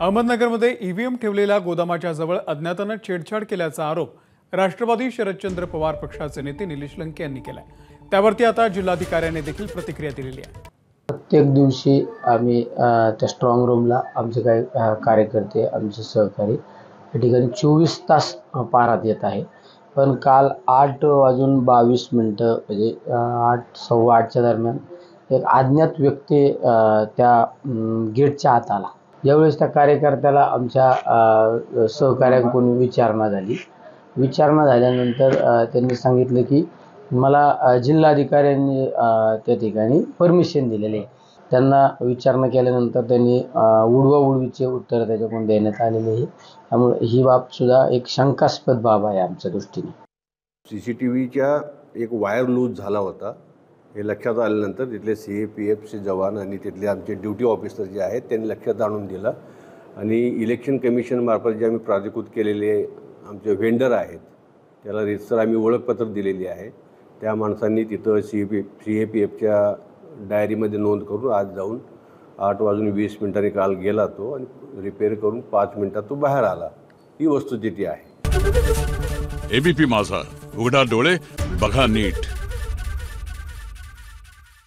अहमदनगरमध्ये ईव्हीएम ठेवलेल्या गोदामाच्या जवळ अज्ञातानं छेडछाड केल्याचा आरोप राष्ट्रवादी शरदचंद्र पवार पक्षाचे नेते निलेश लंके यांनी केलाय। त्यावरती आता जिल्हाधिकाऱ्यांनी देखील प्रतिक्रिया दिलेली आहे। प्रत्येक दिवशी आम्ही त्या स्ट्रॉंग रूमला आमचे काही कार्यकर्ते आमचे सहकारी या ठिकाणी 24 तास पाहण्यात येत आहे। पण काल 8:22 म्हणजे 8:15 दरम्यान एक अज्ञात व्यक्ती त्या गेटच्या आत आला। यावेळेस त्या कार्यकर्त्याला आमच्या सहकाऱ्यांकडून विचारणा झाल्यानंतर त्यांनी सांगितलं की मला जिल्हाधिकाऱ्यांनी त्या ठिकाणी परमिशन दिलेली आहे। त्यांना विचारणा केल्यानंतर त्यांनी उडवाउडवीचे उत्तर त्याच्याकडून देण्यात आलेले आहे। त्यामुळे ही बाब सुद्धा एक शंकास्पद बाब आहे आमच्या दृष्टीने। CCTVच्या एक वायर लूज झाला होता हे लक्षात आल्यानंतर तिथले CAPFचे जवान आणि तिथले आमचे ड्युटी ऑफिसर जे आहेत त्यांनी लक्षात आणून दिलं आणि इलेक्शन कमिशन मार्फत जे आम्ही प्राधिकृत केलेले आमचे वेंडर आहेत त्याला रितसर आम्ही ओळखपत्र दिलेली आहे। त्या माणसांनी तिथं CAPFच्या डायरीमध्ये नोंद करून आज जाऊन 8:20 काल गेला तो आणि रिपेअर करून 5 मिनिटात तो बाहेर आला। ही वस्तुस्थिती आहे। ABP माझा, उघडा डोळे बघा नीट।